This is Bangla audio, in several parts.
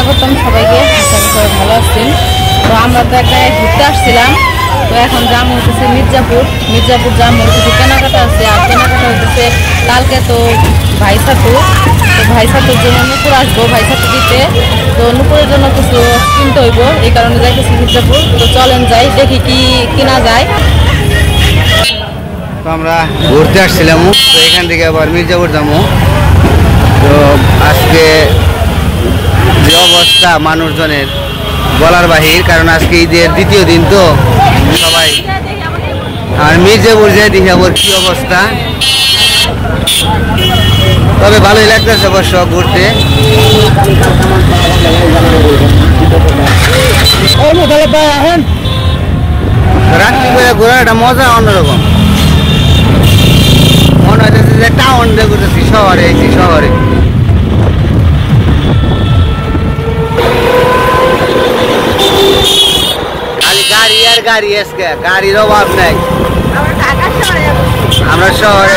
স্বাগতম সবাইকে। আশা করি সবাই ভালো আছেন। তো আমরা তো একটা ঘুরতে আসছিলাম, তো এখন জাম হইতেছে মির্জাপুর জাম হইতেছে, কেনাকাটা আছে। আর কেনাকাটা হইতেছে কালকে তো ভাইসাতুর জন্য নুপুর আসবো, ভাইসাতু দিতে। তো নুপুরের জন্য কিছু কিনতে হইব, এই কারণে যাইতেছি মির্জাপুর। তো চলেন যাই, দেখি কি কিনা যায়। তো আমরা ঘুরতে আসছিলাম, তো এখান থেকে আবার মির্জাপুর যাবো। তো আজকে যে অবস্থা মানুষজনের বলার বাহির, কারণ আজকে ঈদের দ্বিতীয় দিন তো সবাই। আর মির্জাপুর যে দেখি আবার কি অবস্থা, তবে ভালোই লাগতেছে অবশ্য ঘুরতে। রাত্রি করে ঘোরার একটা মজা অন্যরকম মনে হইতেছে যে টাউন দিয়ে ঘুরতেছি, শহরে খালি গাড়ি আর গাড়ি, আজকে গাড়ির অভাব নাই। আমরা শহরে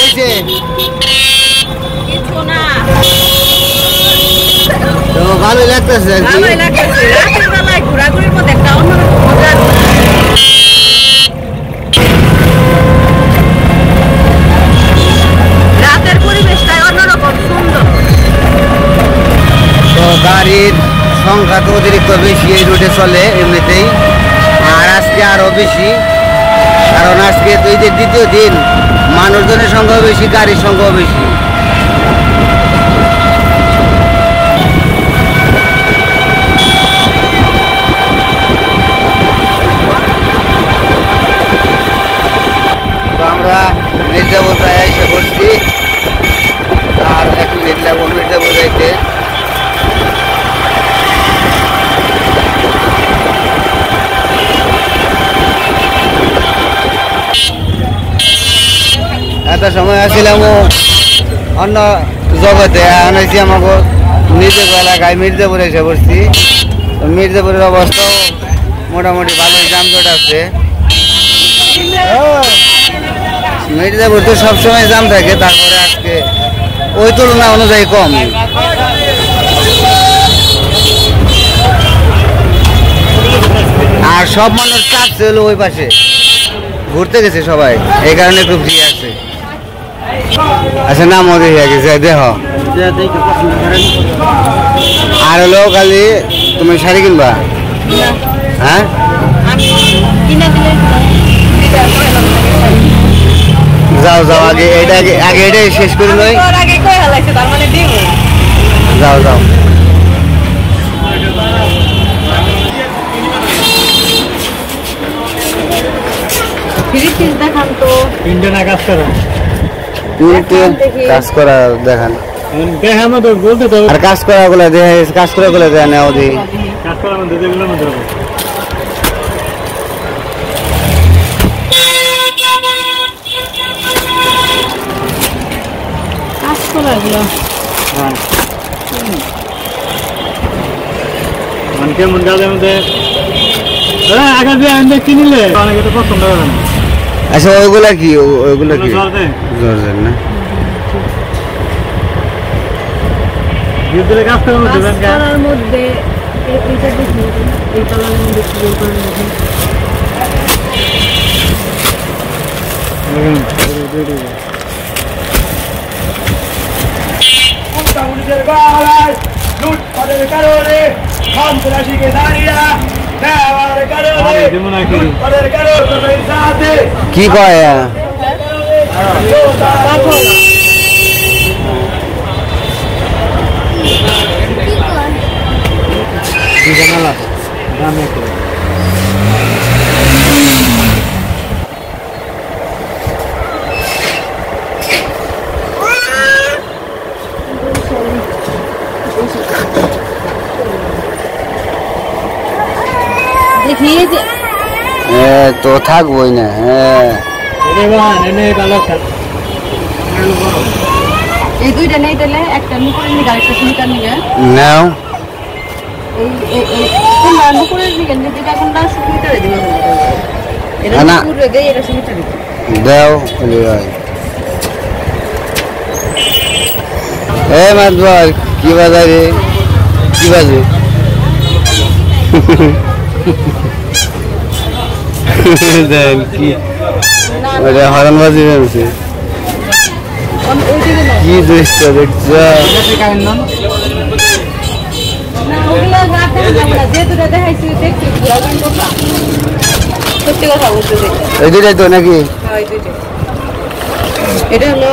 এসে তো ভালোই লাগতেছে আর কি। ঘোরাঘুরির মধ্যে একটা অন্যরকম মজা। রাতের পরিবেশটাই অন্যরকম সুন্দর। তো গাড়ির সংখ্যা তো অতিরিক্ত বেশি এই রুটে চলে এমনিতেই, আর আজকে আরো বেশি, কারণ আজকে তো ঈদের দ্বিতীয় দিন, মানুষজনের সংখ্যাও বেশি, গাড়ির সংখ্যাও বেশি। তো আমরা মির্জাপুর প্রায় এসে পড়ছি, আর 1 মিনিট লাগবো মির্জাপুর যাইতে। এত সময় আসছিলাম অন্য জগতে, আনাইছি আমাকে নিজের এলাকায় মির্জাপুরে এসে পড়ছি। তো মির্জাপুরের অবস্থাও মোটামুটি ভালোই, যানজট আছে। মির্জাপুর তো সবসময় জাম থাকে, তারপরে আজকে ওই তুলনা অনুযায়ী কম। আর সব মানুষ চাপছে হলো ওই পাশে, ঘুরতে গেছে সবাই, এই কারণে একটু ফ্রি আছে। আচ্ছা, নাম ওদের গেছে দেহ। আর হলো খালি তুমি শাড়ি কিনবা? হ্যাঁ, যাও আগে এটাই শেষ করে নই। যাও কাজ করা দেখান, আর কাজ করা গুলা দেয় না ওদি। আচ্ছা, ওইগুলা কি জর্জের না? কি কয় তো থাকবোই না। হ্যাঁ, এই দুইটা নেই তাহলে একটা নুপুরের নিয়ে আরেকটা সুমিতার নিয়ে নাও। এই নুপুরের নিয়ে যেটা কোনটা সুমিতারে দিবে, এটা নুপুরে দেই, এটা সুমিতারে দিবে। দাও এ মাতবার কি বাজারে কি বাজে দেন কি ওটা হরন বাজি আছে কি দৃশ্য দেখছ এই দুটাই তো নাকি এটা হলো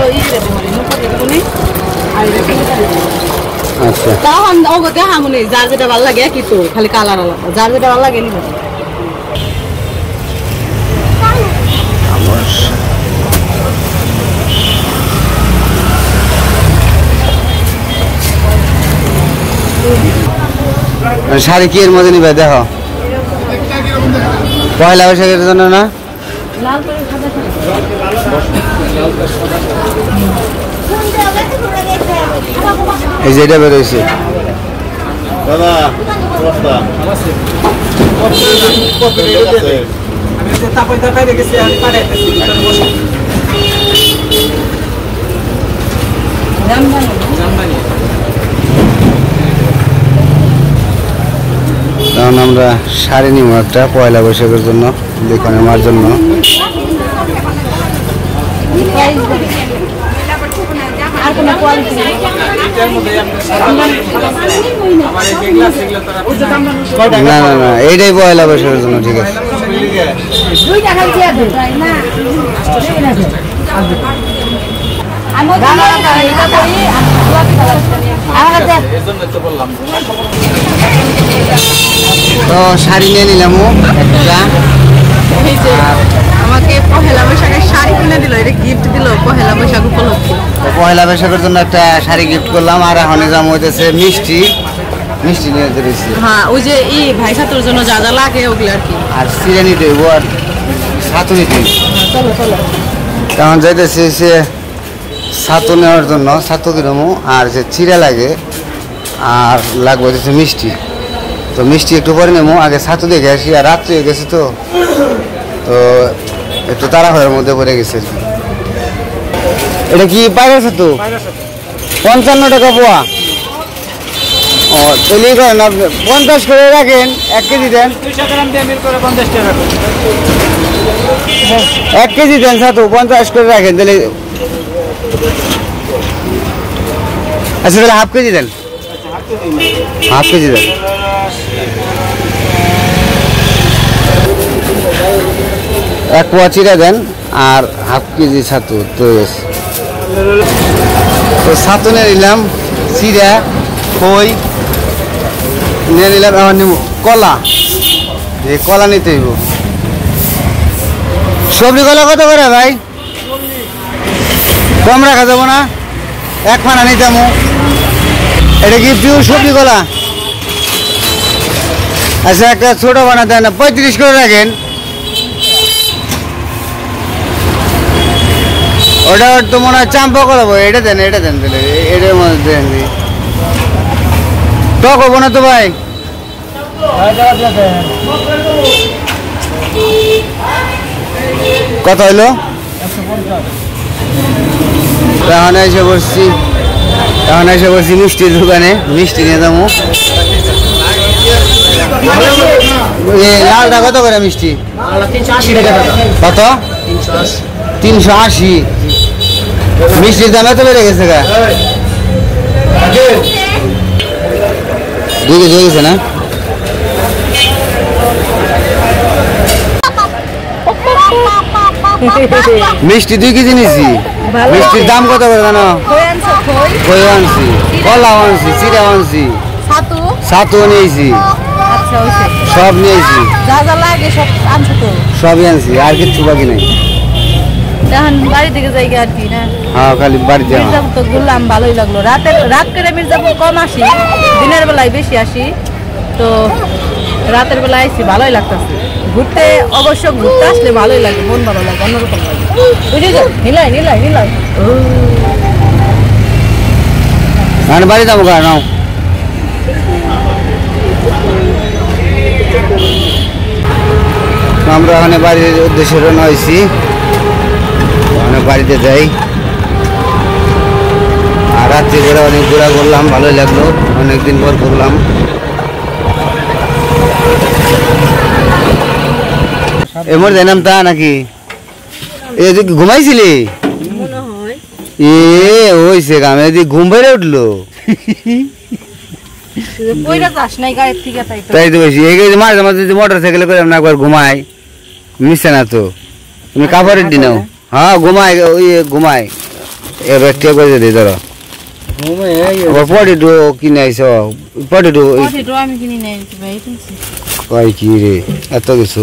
আচ্ছা তখন ওগো দেখা মনে যার যেটা ভালো লাগে কি তো খালি কালার আলাদা যার যেটা ভালো লাগে নিব শাড়ি কি এর মধ্যে নিবে দেখো পয়লা বৈশাখের জন্য না লাল করে সাদা এই যেটা বেরোইছে কারণ আমরা শাড়ি নিব একটা পয়লা বৈশাখের জন্য দোকানে মার জন্য আর কোনো কোয়ালিটি নেই না না না এইটাই পয়লা বৈশাখের জন্য ঠিক আছে দুই টাকা দিয়ে দেন না আমি এটা করি আমার কাছে তো শাড়ি নিয়ে নিলাম একটা এই যে আমাকে পহেলা বৈশাখের শাড়ি কিনে দিল এটা গিফট দিল পহেলা বৈশাখ উপলক্ষে তো পয়লা বৈশাখের জন্য একটা শাড়ি গিফট করলাম আর এখন যাম হইতেছে মিষ্টি মিষ্টি নিয়ে দিয়েছি হ্যাঁ ওই যে ভাই ছাত্রর জন্য যা যা লাগে ওগুলো আর কি আর চিড়ে নিতে হইব আর ছাতু নিতে হইব চলো চলো তখন যাইতেছি সে ছাতু নেওয়ার জন্য ছাতু কিনবো আর যে চিড়া লাগে আর লাগবে হচ্ছে মিষ্টি তো মিষ্টি একটু পরে নেবো আগে ছাতু দেখে আসি আর রাত্রি হয়ে গেছে তো তো একটু তাড়াহুড়োর মধ্যে পড়ে গেছে আর কি এটা কি পায়রা ছাতু 55 টাকা পোয়া ও তাহলে করেন আপনি 50 করে রাখেন 1 কেজি দেন 200 গ্রাম দিয়ে মিল করে 50 টাকা রাখুন 1 কেজি দেন ছাতু 50 করে রাখেন তাহলে আচ্ছা তাহলে হাফ কেজি দেন হাফ কেজি দেন এক পোয়া চিড়া দেন আর হাফ কেজি ছাতু তো ছাতু নিয়ে নিলাম চিড়া খই নিয়ে নিলাম আমার নিব কলা এই কলা নিতে হইব সবজি কলা কত করে ভাই কম রাখা যাবো না এক ফানা নিতাম এটা কি পিওর সবজি কলা আচ্ছা একটা ছোট বানা দেন 35 করে রাখেন ওটা তো মনে হয় চাম্পা করাবো এটা দেন তাহলে এটার মধ্যে দেন টক হবো না তো ভাই কত হইলো এখন এসে বসছি মিষ্টির দোকানে মিষ্টি নিয়ে যাবো লালটা কত করে মিষ্টি 380 টাকা কত 380 মিষ্টির দাম এত বেড়ে গেছে গা 2 কেজি হয়ে গেছে না মিষ্টি 2 কেজি নিয়েছি মিষ্টির দাম কত করে জানো খই আনছি কলা আনছি চিড়া আনছি ছাতু নিয়েছি সব নিয়েছি যা যা লাগে সব আনছো তো সবই আনছি আর কিচ্ছু বাকি নাই এখন বাড়ি থেকে যাই আর কি না হ্যাঁ খালি বাড়ি যাওয়া মির্জাপুর তো ঘুরলাম ভালোই লাগলো রাত করে মির্জাপুর কম আসি দিনের বেলায় বেশি আসি তো রাতের বেলায় আসি ভালোই লাগতেছে ঘুরতে অবশ্য ঘুরতে আসলে ভালোই লাগে মন ভালো লাগে অন্যরকম লাগে বুঝেছো নিলাই মানে বাড়ি যাবো গা নাও আমরা ওখানে বাড়ির উদ্দেশ্যে রওনা হয়েছি ওখানে বাড়িতে যাই আর রাত্রি করে অনেক ঘোরা করলাম, ভালোই লাগলো, অনেকদিন পর করলাম। এমর জানাম তা নাকি এ তুই ঘুমাইছিলি? এ হইছে গামে ঘুম বেড়ে উঠলো। তাই তো বলছি এই মাঝে মাঝে যদি মোটর সাইকেলে করে আমরা একবার ঘুমাই, মিশছে না তো। তুমি কাপড়ের দিনও হ্যাঁ ঘুমাই, ওই ঘুমাই এবার টেক করে দিই ধরো। পটেটো কিনে আইস, পটেটো কয় কি রে এত কিছু।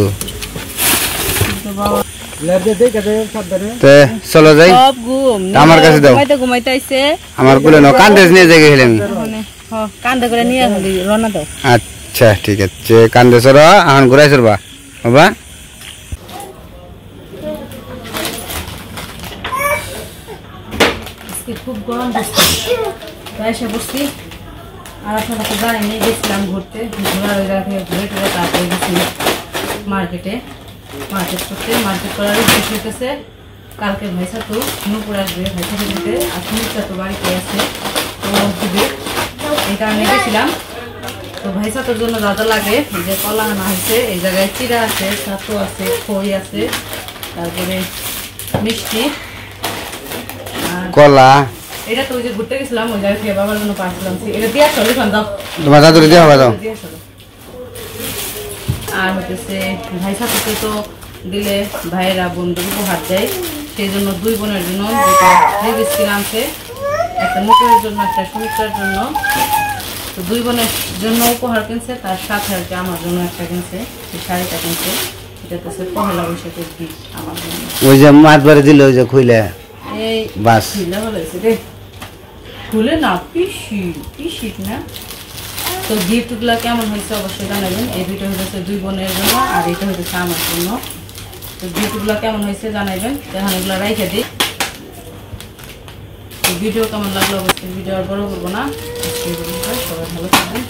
চলো যাই, আমার কাছে দাও, আমার গুলো নাও, কান্দে নিয়ে যাই গেছিলাম। আচ্ছা ঠিক আছে, কান্দে সরো, এখন ঘুরাই সরবা বাবা। খুব গরম এসে বসছি। আর আপনারা তো জানেনি গেছিলাম ঘুরতে, ঘোরার ওই জায়গা থেকে ঘুরে টুরে তারপরে গেছি মার্কেট করতে। মার্কেট করার উদ্দেশ্য হইতেছে কালকে ভাইসা তো নুপুর আসবে, ভাইসা দিতে আর সুমিতা তো বাড়িতে আছে, তো দিবে এই কারণে গেছিলাম। তো ভাইসা তোর জন্য যা যা লাগে, যে কলা আনা হয়েছে, এই জায়গায় চিরা আছে, ছাতু আছে, খই আছে, তারপরে মিষ্টি, কলা। এটা তো ওই যে ঘুরতে গেছিলাম ওই জায়গা থেকে বাবার জন্য পাঠিয়েছিলাম, এটা দিয়ে আসো দাও, তোমার দাদুকে দিয়ে হবে দাও। আর হচ্ছে ভাই সাথে তো দিলে ভাইয়েরা বন্ধু উপহার দেয়, সেই জন্য দুই বোনের জন্য দুটো লিপস্টিক আনছে, একটা মুখের জন্য একটা সুমিত্রার জন্য। তো দুই বোনের জন্য উপহার কিনছে, তার সাথে আর কি আমার জন্য একটা কিনছে, সেই শাড়িটা কিনছে। এটা তো সে পহেলা বৈশাখের গিফট আমার জন্য। ওই যে মাছ বাড়ি দিল ওই যে খুইলে এই বাস খুলে ভালো হয়েছে রে, খুলে না পিসিট না। তো গিফটগুলো কেমন হয়েছে অবশ্যই জানাবেন। এই দুইটা হয়েছে দুই বোনের জন্য আর এটা হয়েছে আমার জন্য। তো গিফটগুলো কেমন হয়েছে জানাবেন, এখন এগুলো রাইখে দিই। ভিডিও কেমন লাগলো অবশ্যই, ভিডিও আর বড় করবো না, সবাই ভালো থাকবেন।